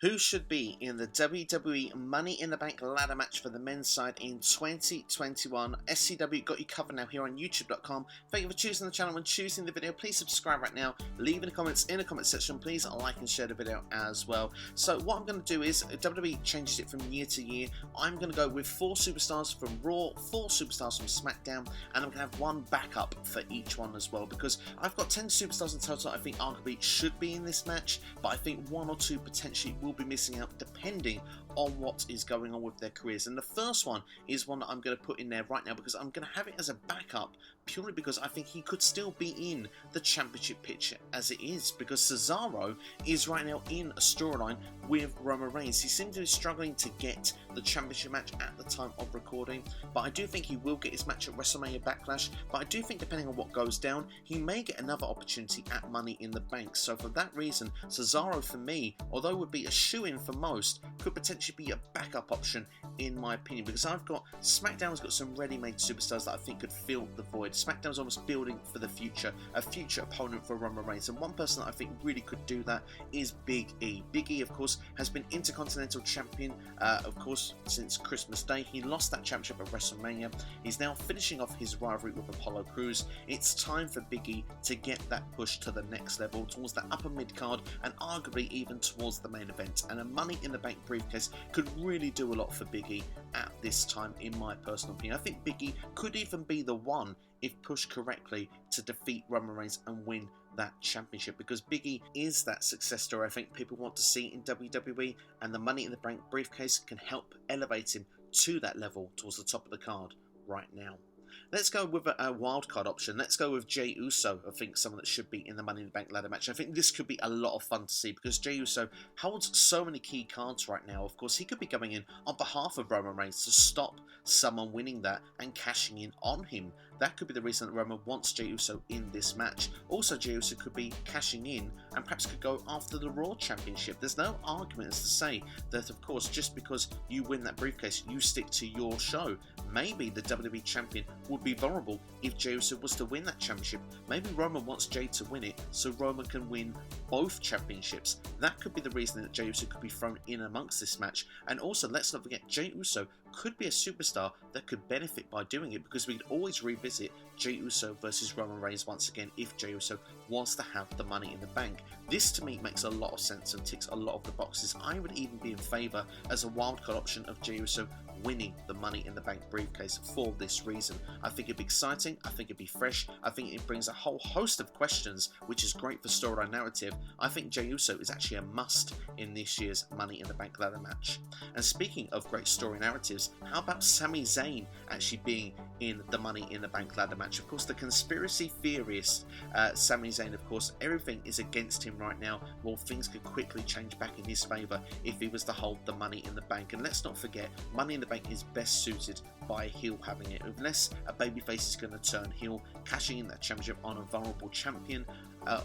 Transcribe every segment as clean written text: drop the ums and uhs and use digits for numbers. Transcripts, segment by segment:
Who should be in the WWE Money in the Bank ladder match for the men's side in 2021? SCW got you covered now here on YouTube.com. Thank you for choosing the channel and choosing the video. Please subscribe right now. Leave in the comments in the comment section. Please like and share the video as well. So what I'm going to do is, WWE changes it from year to year. I'm going to go with 4 superstars from Raw, 4 superstars from SmackDown, and I'm going to have 1 backup for each one as well, because I've got 10 superstars in total I think arguably should be in this match, but I think 1 or 2 potentially will be missing out depending on what is going on with their careers. And the first one is one that I'm going to put in there right now because I'm going to have it as a backup purely because I think he could still be in the championship picture as it is, because Cesaro is right now in a storyline with Roman Reigns. He seems to be struggling to get the championship match at the time of recording, but I do think he will get his match at WrestleMania Backlash. But I do think depending on what goes down, he may get another opportunity at Money in the Bank. So for that reason, Cesaro for me, although would be a shoe-in for most, could potentially be a backup option in my opinion, because I've got SmackDown's got some ready-made superstars that I think could fill the void. SmackDown's almost building for the future, a future opponent for Roman Reigns, and one person that I think really could do that is Big E. Big E, of course, has been Intercontinental Champion, of course, since Christmas Day. He lost that championship at WrestleMania. He's now finishing off his rivalry with Apollo Crews. It's time for Big E to get that push to the next level, towards that upper mid-card, and arguably even towards the main event. And a Money in the Bank briefcase could really do a lot for Big E at this time, in my personal opinion. I think Big E could even be the one, if pushed correctly, to defeat Roman Reigns and win that championship, because Big E is that success story I think people want to see in WWE, and the Money in the Bank briefcase can help elevate him to that level towards the top of the card right now. Let's go with a wildcard option. Let's go with Jey Uso. I think someone that should be in the Money in the Bank ladder match. I think this could be a lot of fun to see because Jey Uso holds so many key cards right now. Of course, he could be coming in on behalf of Roman Reigns to stop someone winning that and cashing in on him. That could be the reason that Roman wants Jey Uso in this match. Also, Jey Uso could be cashing in and perhaps could go after the Raw Championship. There's no argument as to say that, of course, just because you win that briefcase, you stick to your show. Maybe the WWE Champion would be vulnerable if Jey Uso was to win that championship. Maybe Roman wants Jey to win it so Roman can win both championships. That could be the reason that Jey Uso could be thrown in amongst this match. And also, let's not forget, Jey Uso could be a superstar that could benefit by doing it, because we could always revisit Jey Uso versus Roman Reigns once again if Jey Uso wants to have the Money in the Bank. This to me makes a lot of sense and ticks a lot of the boxes. I would even be in favour as a wildcard option of Jey Uso winning the Money in the Bank briefcase for this reason. I think it'd be exciting, I think it'd be fresh, I think it brings a whole host of questions, which is great for storyline narrative. I think Jey Uso is actually a must in this year's Money in the Bank ladder match. And speaking of great story narratives, how about Sami Zayn actually being in the Money in the Bank ladder match? Of course, the conspiracy theorist Sami Zayn, of course, everything is against him right now. Well, things could quickly change back in his favour if he was to hold the Money in the Bank. And let's not forget, Money in the Bank is best suited by a heel having it. Unless a babyface is going to turn heel, cashing in that championship on a vulnerable champion,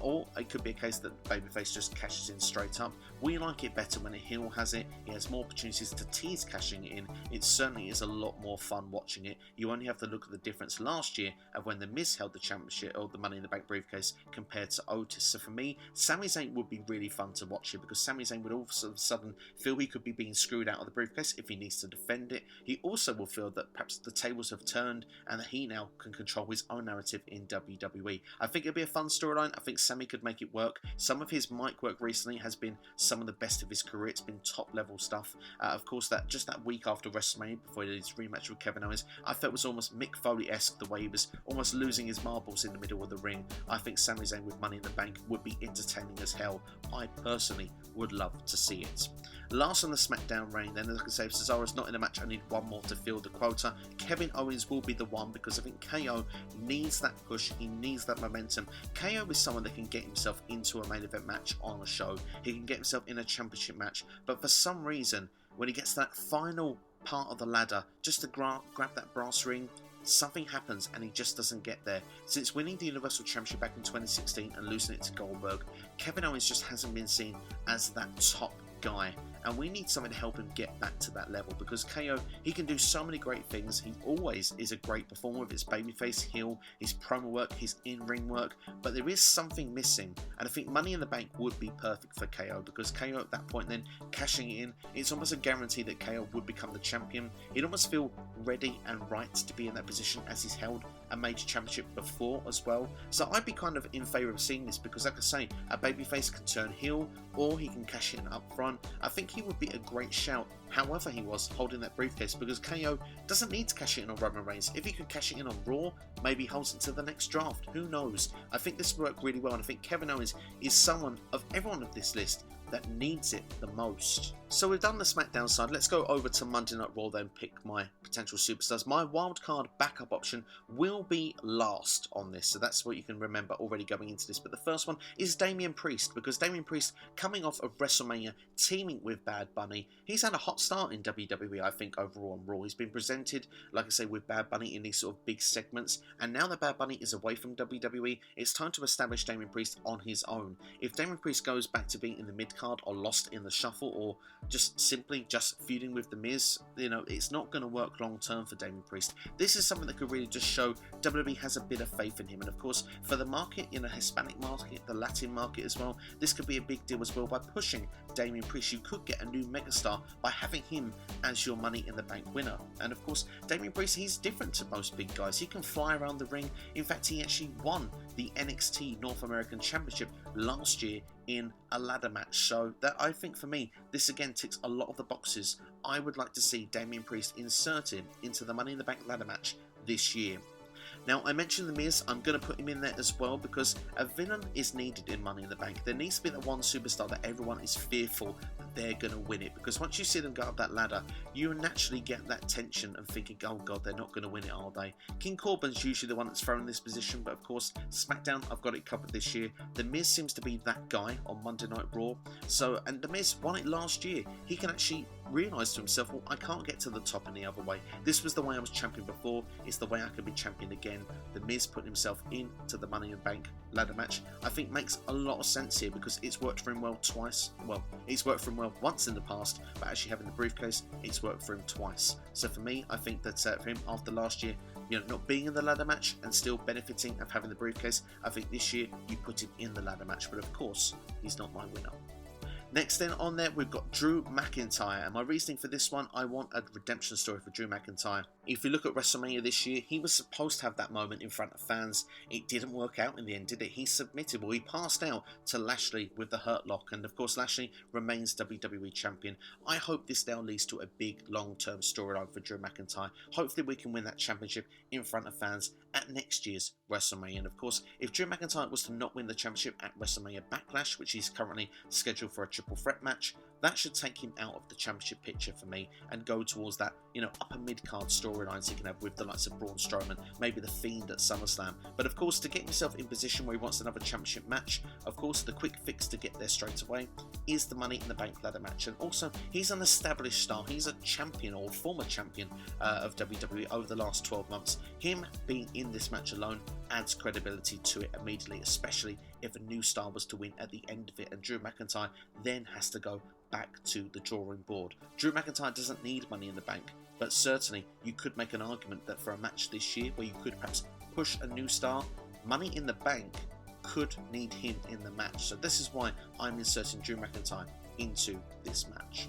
or it could be a case that babyface just cashes in straight up. We like it better when a heel has it. He has more opportunities to tease cashing it in. It certainly is a lot more fun watching it. You only have to look at the difference last year of when The Miz held the championship or the Money in the Bank briefcase compared to Otis. So for me, Sami Zayn would be really fun to watch it, because Sami Zayn would all of a sudden feel he could be being screwed out of the briefcase if he needs to defend it. He also will feel that perhaps the tables have turned and that he now can control his own narrative in WWE. I think it'd be a fun storyline. I think Sami could make it work. Some of his mic work recently has been some of the best of his career. It's been top level stuff. Of course, that just that week after WrestleMania, before he did his rematch with Kevin Owens, I felt was almost Mick Foley-esque, the way he was almost losing his marbles in the middle of the ring. I think Sami Zayn with Money in the Bank would be entertaining as hell. I personally would love to see it. Last on the SmackDown reign, then, as I can say, if Cesaro's not in the match, I need one more to fill the quota. Kevin Owens will be the one, because I think KO needs that push, he needs that momentum. KO is someone that can get himself into a main event match on a show, he can get himself in a championship match, but for some reason, when he gets that final part of the ladder, just to grab that brass ring, something happens and he just doesn't get there. Since winning the Universal Championship back in 2016 and losing it to Goldberg, Kevin Owens just hasn't been seen as that top guy. and we need something to help him get back to that level, because KO, he can do so many great things. He always is a great performer with his babyface, heel, his promo work, his in-ring work, but there is something missing, and I think Money in the Bank would be perfect for KO, because KO at that point then, cashing it in, it's almost a guarantee that KO would become the champion. He'd almost feel ready and right to be in that position, as he's held a major championship before as well. So I'd be kind of in favour of seeing this, because like I say, a babyface can turn heel, or he can cash it in up front. I think he would be a great shout, however he was holding that briefcase, because KO doesn't need to cash it in on Roman Reigns. If he could cash it in on Raw, maybe he holds it to the next draft, who knows. I think this would work really well, and I think Kevin Owens is someone of everyone of this list that needs it the most. So we've done the SmackDown side, let's go over to Monday Night Raw then, pick my potential superstars. My wildcard backup option will be last on this, so that's what you can remember already going into this. But the first one is Damian Priest, because Damian Priest, coming off of WrestleMania, teaming with Bad Bunny, he's had a hot start in WWE, I think, overall on Raw. He's been presented, like I say, with Bad Bunny in these sort of big segments, and now that Bad Bunny is away from WWE, it's time to establish Damian Priest on his own. If Damian Priest goes back to being in the mid-card, or lost in the shuffle, or just simply feuding with The Miz, you know, it's not going to work long term for Damian Priest. This is something that could really just show WWE has a bit of faith in him, and of course for the market, in the Hispanic market, the Latin market as well, this could be a big deal as well. By pushing Damian Priest, you could get a new megastar by having him as your Money in the Bank winner. And of course Damian Priest, he's different to most big guys. He can fly around the ring. In fact, he actually won the NXT North American Championship last year in a ladder match, so that, I think for me, this again ticks a lot of the boxes I would like to see Damian Priest inserted into the Money in the Bank ladder match this year. Now, I mentioned The Miz, I'm going to put him in there as well, because a villain is needed in Money in the Bank. There needs to be that one superstar that everyone is fearful that they're going to win it, because once you see them go up that ladder, you naturally get that tension of thinking, oh god, they're not going to win it, are they? King Corbin's usually the one that's thrown in this position, but of course, SmackDown, I've got it covered this year. The Miz seems to be that guy on Monday Night Raw, and The Miz won it last year. He can actually realise to himself, well, I can't get to the top any other way. This was the way I was champion before, it's the way I can be champion again. The Miz putting himself into the Money in the Bank ladder match, I think makes a lot of sense here, because it's worked for him well twice. Well, it's worked for him well once in the past, but actually having the briefcase, it's worked for him twice. So for me, I think that for him, after last year, you know, not being in the ladder match and still benefiting of having the briefcase, I think this year you put him in the ladder match, but of course, he's not my winner. Next then on there, we've got Drew McIntyre, and my reasoning for this one, I want a redemption story for Drew McIntyre. If you look at WrestleMania this year, he was supposed to have that moment in front of fans. It didn't work out in the end, did it? He submitted, well, he passed out to Lashley with the hurt lock, and of course Lashley remains WWE Champion. I hope this now leads to a big long-term storyline for Drew McIntyre. Hopefully we can win that championship in front of fans at next year's WrestleMania. And of course, if Drew McIntyre was to not win the championship at WrestleMania Backlash, which he's currently scheduled for a triple threat match, that should take him out of the championship picture for me and go towards that, you know, upper mid-card storylines he can have with the likes of Braun Strowman, maybe The Fiend at SummerSlam. But of course, to get himself in position where he wants another championship match, of course, the quick fix to get there straight away is the Money in the Bank ladder match. And also, he's an established star. He's a champion, or former champion of WWE over the last 12 months. Him being in this match alone adds credibility to it immediately, especially if a new star was to win at the end of it, and Drew McIntyre then has to go back to the drawing board. Drew McIntyre doesn't need Money in the Bank, but certainly you could make an argument that for a match this year where you could perhaps push a new star, Money in the Bank could need him in the match. So this is why I'm inserting Drew McIntyre into this match.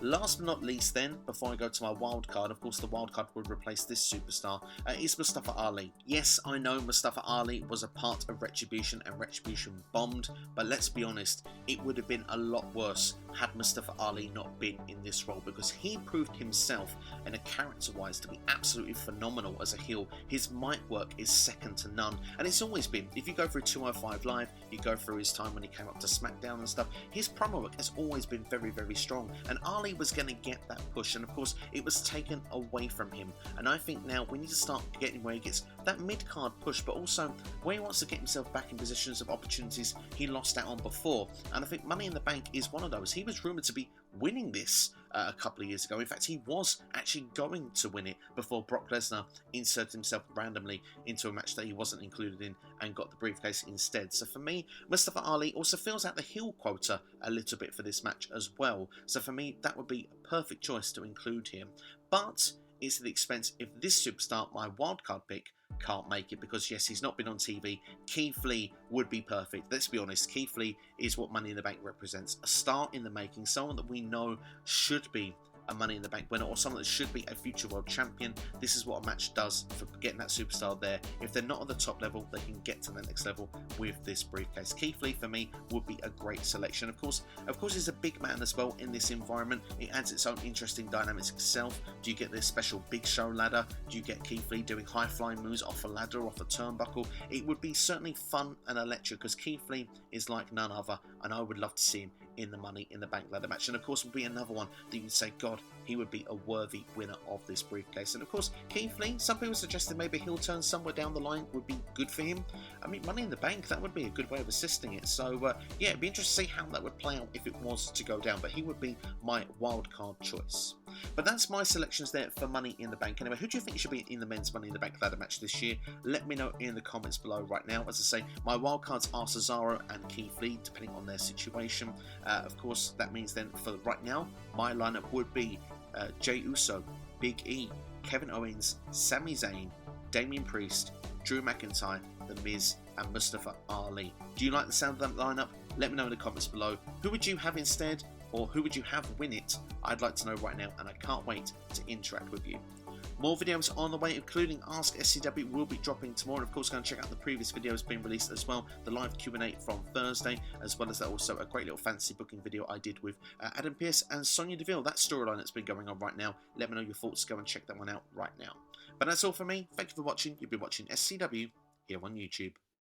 Last but not least then, before I go to my wildcard, of course the wildcard would replace this superstar, is Mustafa Ali. Yes, I know Mustafa Ali was a part of Retribution and Retribution bombed, but let's be honest, it would have been a lot worse had Mustafa Ali not been in this role, because he proved himself, and a character-wise, to be absolutely phenomenal as a heel. His mic work is second to none, and it's always been. If you go through 205 Live, you go through his time when he came up to SmackDown and stuff, his promo work has always been very, very strong, and Ali was going to get that push, and of course it was taken away from him. And I think now we need to start getting where he gets that mid-card push, but also where he wants to get himself back in positions of opportunities he lost out on before. And I think Money in the Bank is one of those. He was rumoured to be winning this a couple of years ago. In fact, he was actually going to win it before Brock Lesnar inserted himself randomly into a match that he wasn't included in and got the briefcase instead. So for me, Mustafa Ali also fills out the heel quota a little bit for this match as well. So for me, that would be a perfect choice to include him. But it's at the expense if this superstar, my wildcard pick, can't make it, because yes, he's not been on TV. Keith Lee would be perfect. Let's be honest, Keith Lee is what Money in the Bank represents. A star in the making, someone that we know should be a Money in the Bank winner, or someone that should be a future world champion. This is what a match does for getting that superstar there. If they're not at the top level, they can get to the next level with this briefcase. Keith Lee for me would be a great selection. Of course he's a big man as well in this environment. It adds its own interesting dynamics itself. Do you get this special Big Show ladder? Do you get Keith Lee doing high flying moves off a ladder, off a turnbuckle? It would be certainly fun and electric, because Keith Lee is like none other, and I would love to see him in the Money in the Bank ladder match. And of course would be another one that you would say, God, he would be a worthy winner of this briefcase. And of course, Keith Lee, some people suggested maybe he'll turn somewhere down the line would be good for him. I mean, Money in the Bank, that would be a good way of assisting it. So yeah, it'd be interesting to see how that would play out if it was to go down, but he would be my wild card choice. But that's my selections there for Money in the Bank. Anyway, who do you think should be in the men's Money in the Bank ladder match this year? Let me know in the comments below right now. As I say, my wildcards are Cesaro and Keith Lee, depending on their situation. Of course, that means then for right now, my lineup would be Jey Uso, Big E, Kevin Owens, Sami Zayn, Damian Priest, Drew McIntyre, The Miz, and Mustafa Ali. Do you like the sound of that lineup? Let me know in the comments below. Who would you have instead? Or who would you have win it? I'd like to know right now, and I can't wait to interact with you. More videos on the way, including Ask SCW, will be dropping tomorrow. And of course, go and check out the previous videos being released as well. The live Q&A from Thursday, as well as also a great little fantasy booking video I did with Adam Pearce and Sonya Deville. That storyline that's been going on right now. Let me know your thoughts. Go and check that one out right now. But that's all for me. Thank you for watching. You've been watching SCW here on YouTube.